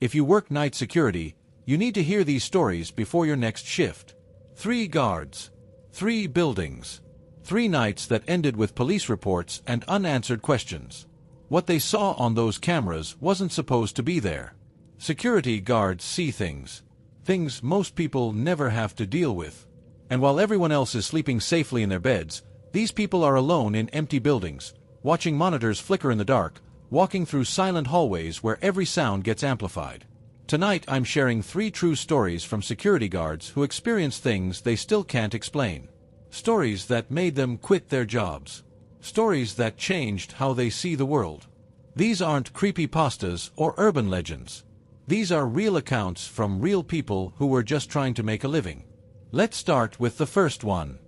If you work night security, you need to hear these stories before your next shift. 3 guards. 3 buildings. 3 nights that ended with police reports and unanswered questions. What they saw on those cameras wasn't supposed to be there. Security guards see things. Things most people never have to deal with. And while everyone else is sleeping safely in their beds, these people are alone in empty buildings, watching monitors flicker in the dark, walking through silent hallways where every sound gets amplified. Tonight I'm sharing 3 true stories from security guards who experienced things they still can't explain. Stories that made them quit their jobs. Stories that changed how they see the world. These aren't creepypastas or urban legends. These are real accounts from real people who were just trying to make a living. Let's start with the first one.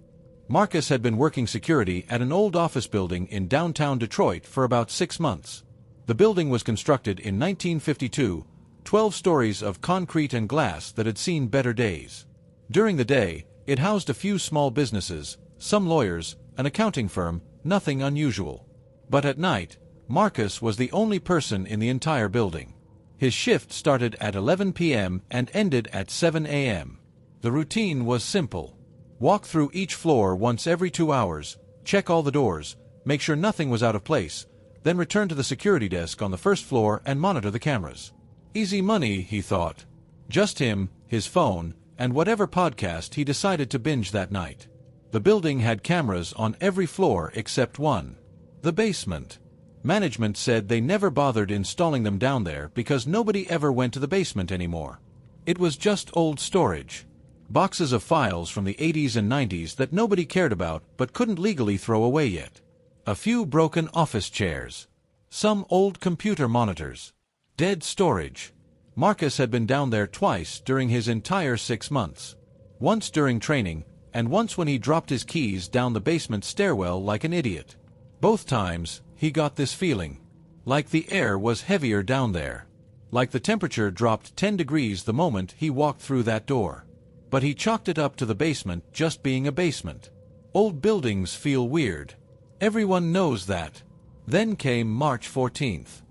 Marcus had been working security at an old office building in downtown Detroit for about 6 months. The building was constructed in 1952, 12 stories of concrete and glass that had seen better days. During the day, it housed a few small businesses, some lawyers, an accounting firm, nothing unusual. But at night, Marcus was the only person in the entire building. His shift started at 11 p.m. and ended at 7 a.m. The routine was simple. Walk through each floor once every 2 hours, check all the doors, make sure nothing was out of place, then return to the security desk on the first floor and monitor the cameras. Easy money, he thought. Just him, his phone, and whatever podcast he decided to binge that night. The building had cameras on every floor except one. The basement. Management said they never bothered installing them down there because nobody ever went to the basement anymore. It was just old storage. Boxes of files from the 80s and 90s that nobody cared about but couldn't legally throw away yet. A few broken office chairs. Some old computer monitors. Dead storage. Marcus had been down there twice during his entire 6 months. Once during training, and once when he dropped his keys down the basement stairwell like an idiot. Both times, he got this feeling. Like the air was heavier down there. Like the temperature dropped 10 degrees the moment he walked through that door. But he chalked it up to the basement just being a basement. Old buildings feel weird. Everyone knows that. Then came March 14th.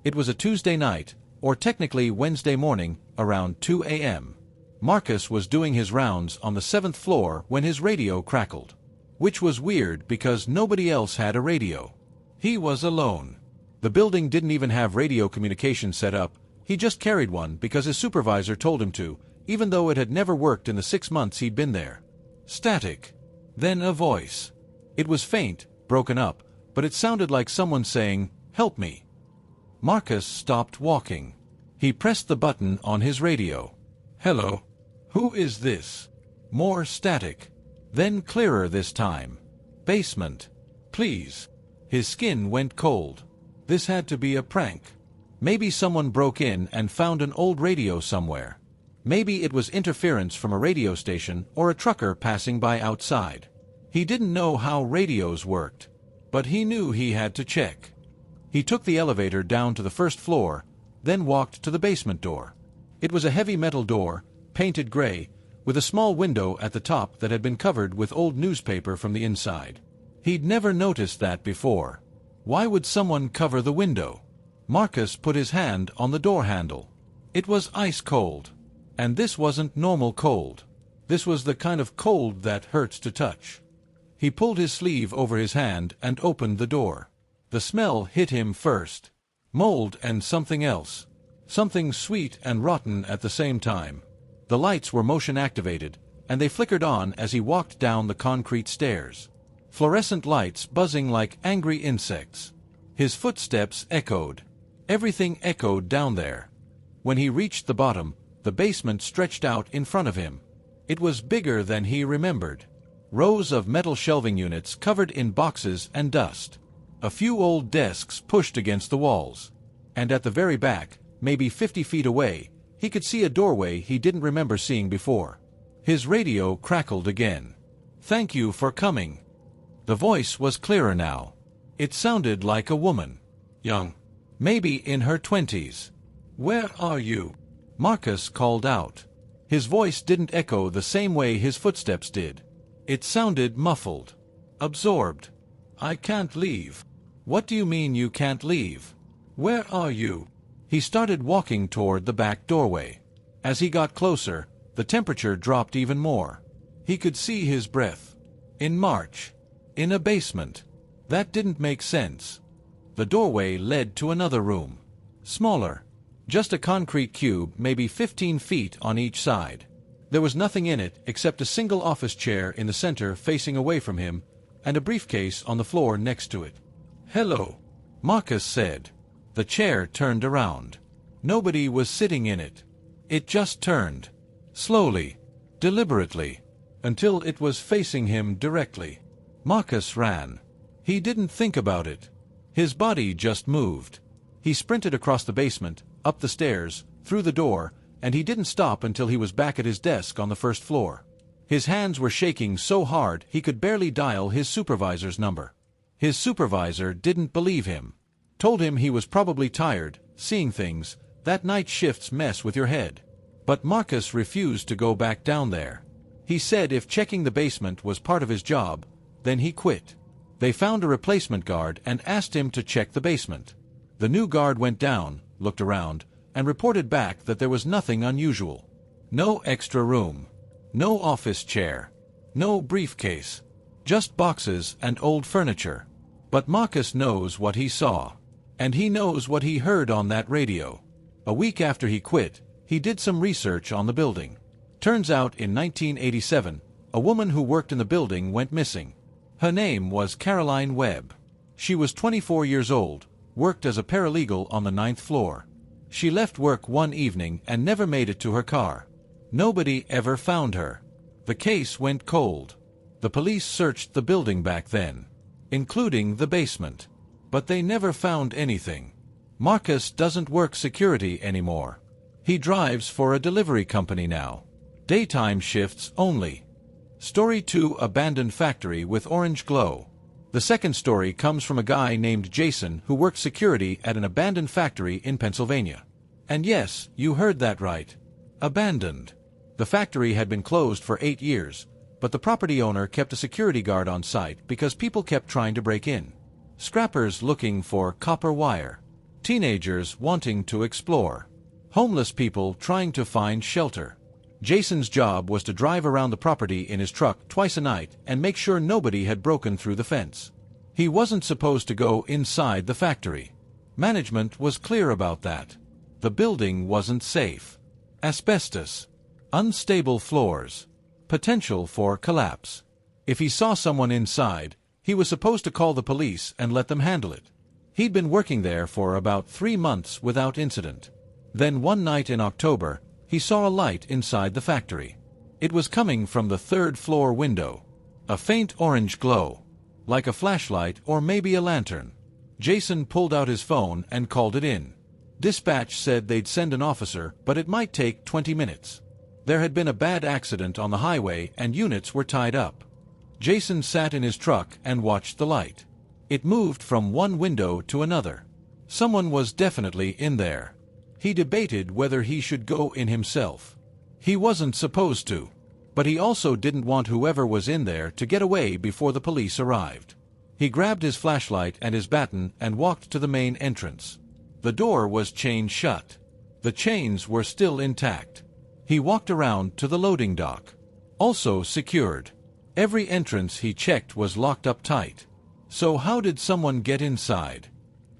It was a Tuesday night, or technically Wednesday morning, around 2 a.m. Marcus was doing his rounds on the 7th floor when his radio crackled. Which was weird because nobody else had a radio. He was alone. The building didn't even have radio communication set up, he just carried one because his supervisor told him to, even though it had never worked in the 6 months he'd been there. Static. Then a voice. It was faint, broken up, but it sounded like someone saying, "Help me." Marcus stopped walking. He pressed the button on his radio. "Hello? Who is this?" More static. Then clearer this time. "Basement. Please." His skin went cold. This had to be a prank. Maybe someone broke in and found an old radio somewhere. Maybe it was interference from a radio station or a trucker passing by outside. He didn't know how radios worked, but he knew he had to check. He took the elevator down to the first floor, then walked to the basement door. It was a heavy metal door, painted gray, with a small window at the top that had been covered with old newspaper from the inside. He'd never noticed that before. Why would someone cover the window? Marcus put his hand on the door handle. It was ice cold. And this wasn't normal cold. This was the kind of cold that hurts to touch. He pulled his sleeve over his hand and opened the door. The smell hit him first. Mold and something else. Something sweet and rotten at the same time. The lights were motion activated, and they flickered on as he walked down the concrete stairs. Fluorescent lights buzzing like angry insects. His footsteps echoed. Everything echoed down there. When he reached the bottom, the basement stretched out in front of him. It was bigger than he remembered. Rows of metal shelving units covered in boxes and dust. A few old desks pushed against the walls. And at the very back, maybe 50 feet away, he could see a doorway he didn't remember seeing before. His radio crackled again. "Thank you for coming." The voice was clearer now. It sounded like a woman. Young. Maybe in her 20s. "Where are you?" Marcus called out. His voice didn't echo the same way his footsteps did. It sounded muffled. Absorbed. "I can't leave." "What do you mean you can't leave?" "Where are you?" He started walking toward the back doorway. As he got closer, the temperature dropped even more. He could see his breath. In March. In a basement. That didn't make sense. The doorway led to another room. Smaller. Just a concrete cube, maybe 15 feet on each side. There was nothing in it except a single office chair in the center facing away from him, and a briefcase on the floor next to it. "Hello," Marcus said. The chair turned around. Nobody was sitting in it. It just turned. Slowly. Deliberately. Until it was facing him directly. Marcus ran. He didn't think about it. His body just moved. He sprinted across the basement, up the stairs, through the door, and he didn't stop until he was back at his desk on the first floor. His hands were shaking so hard he could barely dial his supervisor's number. His supervisor didn't believe him. Told him he was probably tired, seeing things, that night shifts mess with your head. But Marcus refused to go back down there. He said if checking the basement was part of his job, then he quit. They found a replacement guard and asked him to check the basement. The new guard went down, looked around, and reported back that there was nothing unusual. No extra room. No office chair. No briefcase. Just boxes and old furniture. But Marcus knows what he saw. And he knows what he heard on that radio. A week after he quit, he did some research on the building. Turns out in 1987, a woman who worked in the building went missing. Her name was Caroline Webb. She was 24 years old, worked as a paralegal on the 9th floor. She left work one evening and never made it to her car. Nobody ever found her. The case went cold. The police searched the building back then, including the basement. But they never found anything. Marcus doesn't work security anymore. He drives for a delivery company now. Daytime shifts only. Story 2: Abandoned Factory with Orange Glow. The second story comes from a guy named Jason who worked security at an abandoned factory in Pennsylvania. And yes, you heard that right. Abandoned. The factory had been closed for 8 years, but the property owner kept a security guard on site because people kept trying to break in. Scrappers looking for copper wire. Teenagers wanting to explore. Homeless people trying to find shelter. Jason's job was to drive around the property in his truck twice a night and make sure nobody had broken through the fence. He wasn't supposed to go inside the factory. Management was clear about that. The building wasn't safe. Asbestos. Unstable floors. Potential for collapse. If he saw someone inside, he was supposed to call the police and let them handle it. He'd been working there for about 3 months without incident. Then one night in October, he saw a light inside the factory. It was coming from the 3rd floor window. A faint orange glow. Like a flashlight or maybe a lantern. Jason pulled out his phone and called it in. Dispatch said they'd send an officer, but it might take 20 minutes. There had been a bad accident on the highway and units were tied up. Jason sat in his truck and watched the light. It moved from one window to another. Someone was definitely in there. He debated whether he should go in himself. He wasn't supposed to. But he also didn't want whoever was in there to get away before the police arrived. He grabbed his flashlight and his baton and walked to the main entrance. The door was chained shut. The chains were still intact. He walked around to the loading dock. Also secured. Every entrance he checked was locked up tight. So how did someone get inside?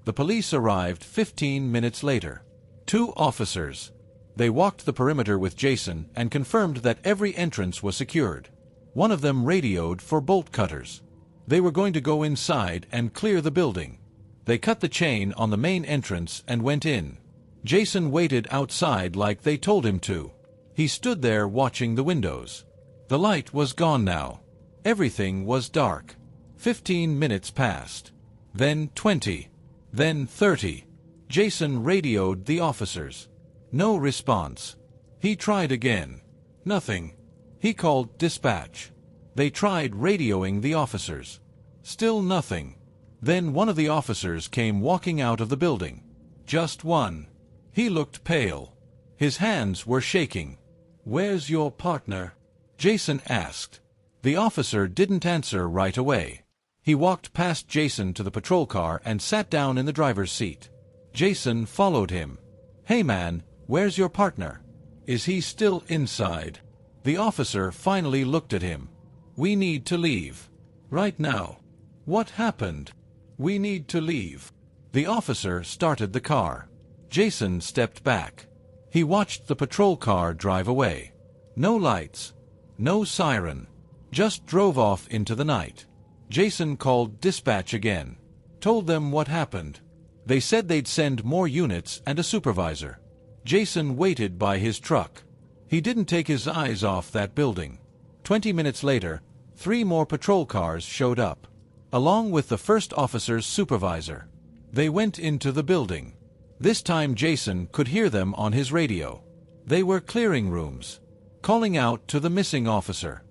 The police arrived 15 minutes later. 2 officers. They walked the perimeter with Jason and confirmed that every entrance was secured. One of them radioed for bolt cutters. They were going to go inside and clear the building. They cut the chain on the main entrance and went in. Jason waited outside like they told him to. He stood there watching the windows. The light was gone now. Everything was dark. 15 minutes passed. Then 20. Then 30. Jason radioed the officers. No response. He tried again. Nothing. He called dispatch. They tried radioing the officers. Still nothing. Then one of the officers came walking out of the building. Just one. He looked pale. His hands were shaking. "Where's your partner?" Jason asked. The officer didn't answer right away. He walked past Jason to the patrol car and sat down in the driver's seat. Jason followed him. "Hey man, where's your partner? Is he still inside?" The officer finally looked at him. "We need to leave. Right now." "What happened?" "We need to leave." The officer started the car. Jason stepped back. He watched the patrol car drive away. No lights. No siren. Just drove off into the night. Jason called dispatch again. Told them what happened. They said they'd send more units and a supervisor. Jason waited by his truck. He didn't take his eyes off that building. 20 minutes later, 3 more patrol cars showed up, along with the first officer's supervisor. They went into the building. This time Jason could hear them on his radio. They were clearing rooms, calling out to the missing officer.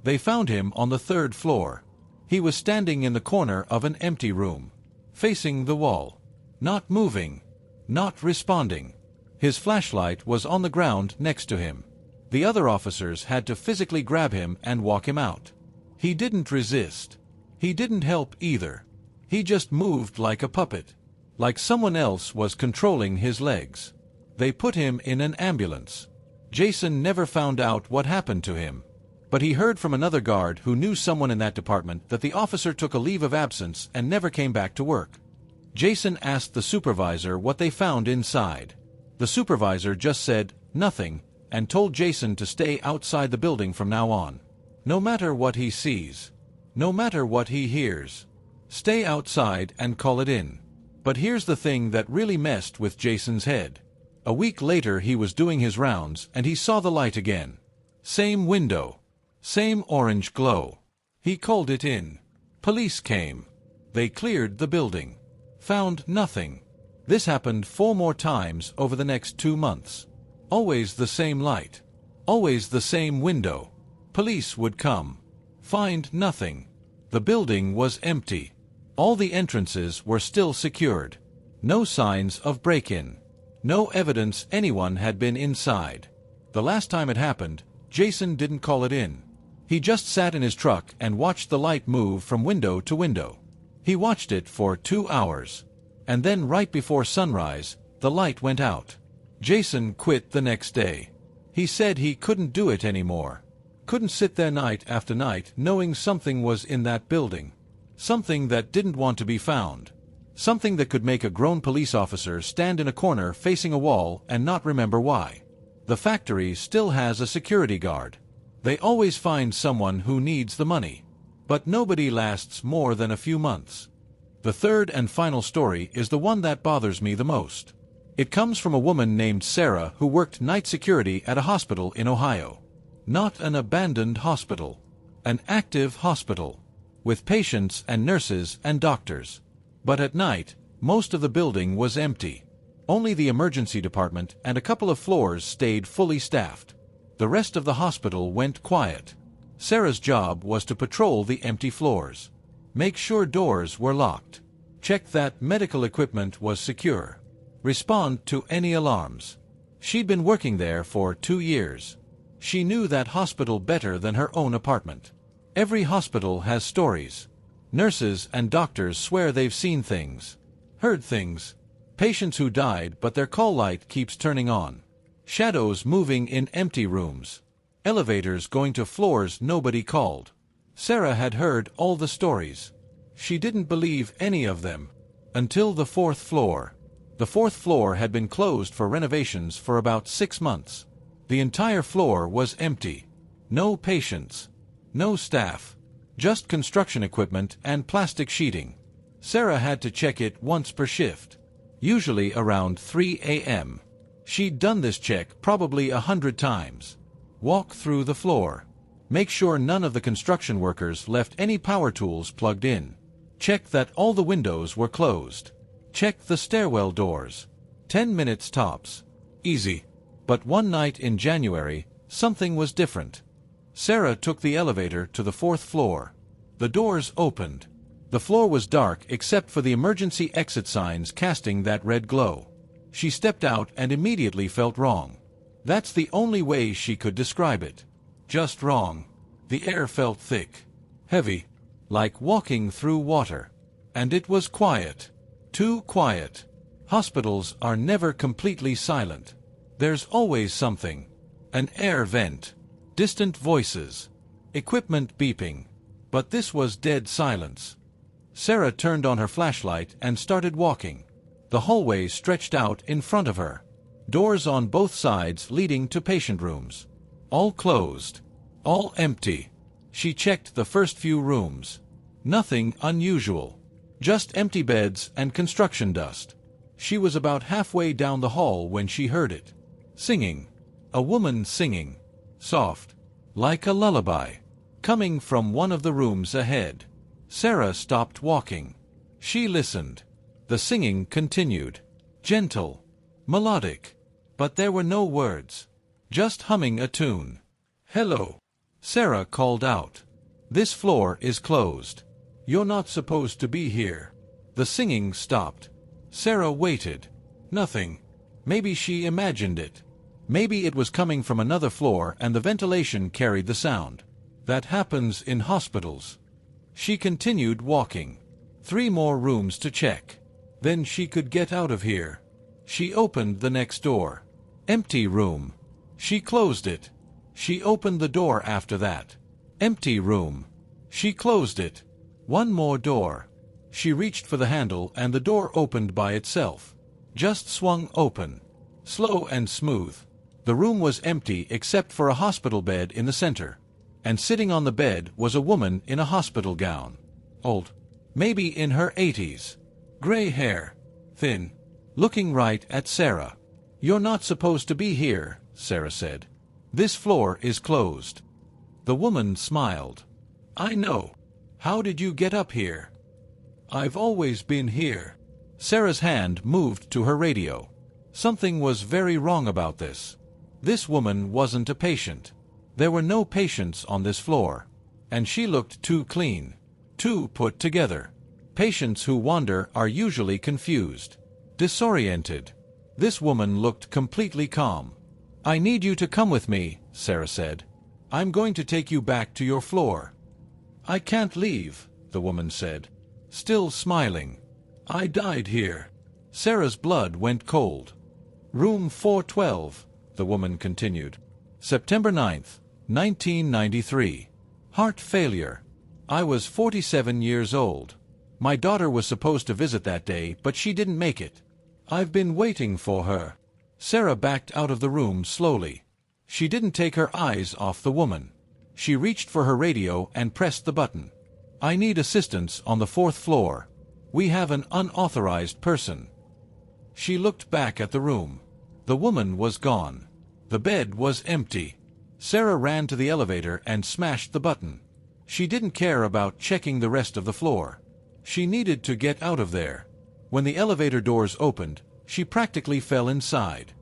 They found him on the 3rd floor. He was standing in the corner of an empty room, facing the wall. Not moving. Not responding. His flashlight was on the ground next to him. The other officers had to physically grab him and walk him out. He didn't resist. He didn't help either. He just moved like a puppet, like someone else was controlling his legs. They put him in an ambulance. Jason never found out what happened to him, but he heard from another guard who knew someone in that department that the officer took a leave of absence and never came back to work. Jason asked the supervisor what they found inside. The supervisor just said, "Nothing," and told Jason to stay outside the building from now on. No matter what he sees, no matter what he hears, stay outside and call it in. But here's the thing that really messed with Jason's head. A week later he was doing his rounds and he saw the light again. Same window. Same orange glow. He called it in. Police came. They cleared the building. Found nothing. This happened 4 more times over the next 2 months. Always the same light. Always the same window. Police would come. Find nothing. The building was empty. All the entrances were still secured. No signs of break-in. No evidence anyone had been inside. The last time it happened, Jason didn't call it in. He just sat in his truck and watched the light move from window to window. He watched it for 2 hours. And then right before sunrise, the light went out. Jason quit the next day. He said he couldn't do it anymore. Couldn't sit there night after night knowing something was in that building. Something that didn't want to be found. Something that could make a grown police officer stand in a corner facing a wall and not remember why. The factory still has a security guard. They always find someone who needs the money. But nobody lasts more than a few months. The third and final story is the one that bothers me the most. It comes from a woman named Sarah who worked night security at a hospital in Ohio. Not an abandoned hospital. An active hospital. With patients and nurses and doctors. But at night, most of the building was empty. Only the emergency department and a couple of floors stayed fully staffed. The rest of the hospital went quiet. Sarah's job was to patrol the empty floors. Make sure doors were locked. Check that medical equipment was secure. Respond to any alarms. She'd been working there for 2 years. She knew that hospital better than her own apartment. Every hospital has stories. Nurses and doctors swear they've seen things. Heard things. Patients who died but their call light keeps turning on. Shadows moving in empty rooms. Elevators going to floors nobody called. Sarah had heard all the stories. She didn't believe any of them. Until the 4th floor. The 4th floor had been closed for renovations for about 6 months. The entire floor was empty. No patients. No staff. Just construction equipment and plastic sheeting. Sarah had to check it once per shift. Usually around 3 a.m. She'd done this check probably 100 times. Walk through the floor. Make sure none of the construction workers left any power tools plugged in. Check that all the windows were closed. Check the stairwell doors. 10 minutes tops. Easy. But one night in January, something was different. Sarah took the elevator to the 4th floor. The doors opened. The floor was dark except for the emergency exit signs casting that red glow. She stepped out and immediately felt wrong. That's the only way she could describe it. Just wrong. The air felt thick. Heavy. Like walking through water. And it was quiet. Too quiet. Hospitals are never completely silent. There's always something. An air vent. Distant voices. Equipment beeping. But this was dead silence. Sarah turned on her flashlight and started walking. The hallway stretched out in front of her. Doors on both sides leading to patient rooms. All closed. All empty. She checked the first few rooms. Nothing unusual. Just empty beds and construction dust. She was about halfway down the hall when she heard it. Singing. A woman singing. Soft. Like a lullaby. Coming from one of the rooms ahead. Sarah stopped walking. She listened. The singing continued. Gentle. Melodic. But there were no words. Just humming a tune. Hello. Sarah called out. This floor is closed. You're not supposed to be here. The singing stopped. Sarah waited. Nothing. Maybe she imagined it. Maybe it was coming from another floor and the ventilation carried the sound. That happens in hospitals. She continued walking. 3 more rooms to check. Then she could get out of here. She opened the next door. Empty room. She closed it. She opened the door after that. Empty room. She closed it. 1 more door. She reached for the handle and the door opened by itself. Just swung open. Slow and smooth. The room was empty except for a hospital bed in the center. And sitting on the bed was a woman in a hospital gown. Old. Maybe in her 80s. Gray hair. Thin. Looking right at Sarah. You're not supposed to be here, Sarah said. This floor is closed. The woman smiled. I know. How did you get up here? I've always been here. Sarah's hand moved to her radio. Something was very wrong about this. This woman wasn't a patient. There were no patients on this floor. And she looked too clean. Too put together. Patients who wander are usually confused. Disoriented. This woman looked completely calm. I need you to come with me, Sarah said. I'm going to take you back to your floor. I can't leave, the woman said. Still smiling. I died here. Sarah's blood went cold. Room 412, the woman continued. September 9th, 1993. Heart failure. I was 47 years old. My daughter was supposed to visit that day, but she didn't make it. I've been waiting for her. Sarah backed out of the room slowly. She didn't take her eyes off the woman. She reached for her radio and pressed the button. I need assistance on the 4th floor. We have an unauthorized person. She looked back at the room. The woman was gone. The bed was empty. Sarah ran to the elevator and smashed the button. She didn't care about checking the rest of the floor. She needed to get out of there. When the elevator doors opened, she practically fell inside.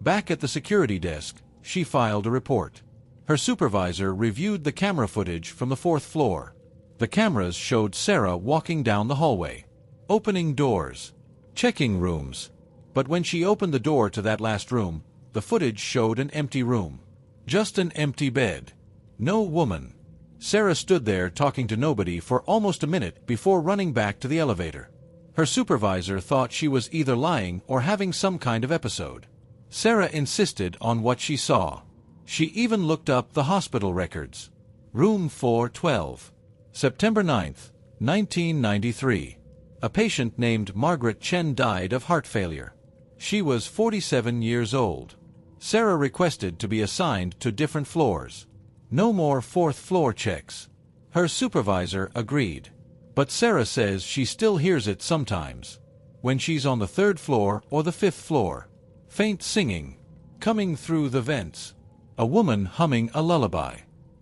Back at the security desk, she filed a report. Her supervisor reviewed the camera footage from the 4th floor. The cameras showed Sarah walking down the hallway, opening doors, checking rooms. But when she opened the door to that last room, the footage showed an empty room. Just an empty bed. No woman. Sarah stood there talking to nobody for almost a minute before running back to the elevator. Her supervisor thought she was either lying or having some kind of episode. Sarah insisted on what she saw. She even looked up the hospital records. Room 412. September 9th, 1993. A patient named Margaret Chen died of heart failure. She was 47 years old. Sarah requested to be assigned to different floors. No more 4th floor checks. Her supervisor agreed. But Sarah says she still hears it sometimes. When she's on the 3rd floor or the 5th floor. Faint singing. Coming through the vents. A woman humming a lullaby.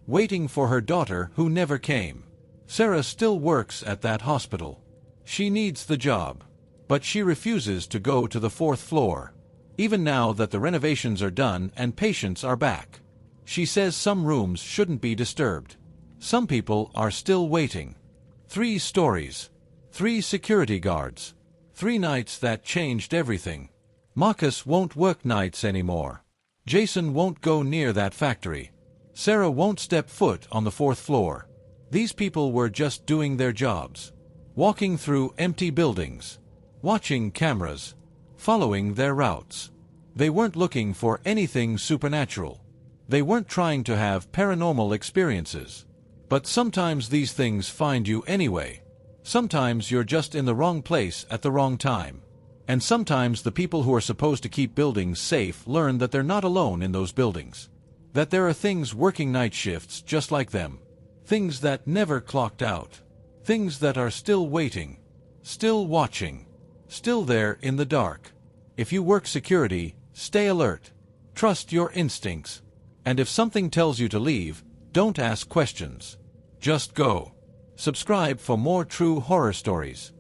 Waiting for her daughter who never came. Sarah still works at that hospital. She needs the job. But she refuses to go to the 4th floor. Even now that the renovations are done and patients are back. She says some rooms shouldn't be disturbed. Some people are still waiting. 3 stories. 3 security guards. 3 nights that changed everything. Marcus won't work nights anymore. Jason won't go near that factory. Sarah won't step foot on the 4th floor. These people were just doing their jobs. Walking through empty buildings. Watching cameras. following their routes. They weren't looking for anything supernatural. They weren't trying to have paranormal experiences. But sometimes these things find you anyway. Sometimes you're just in the wrong place at the wrong time. And sometimes the people who are supposed to keep buildings safe learn that they're not alone in those buildings. That there are things working night shifts just like them. Things that never clocked out. Things that are still waiting. Still watching. Still there in the dark. If you work security, stay alert. Trust your instincts. And if something tells you to leave, don't ask questions. Just go. Subscribe for more true horror stories.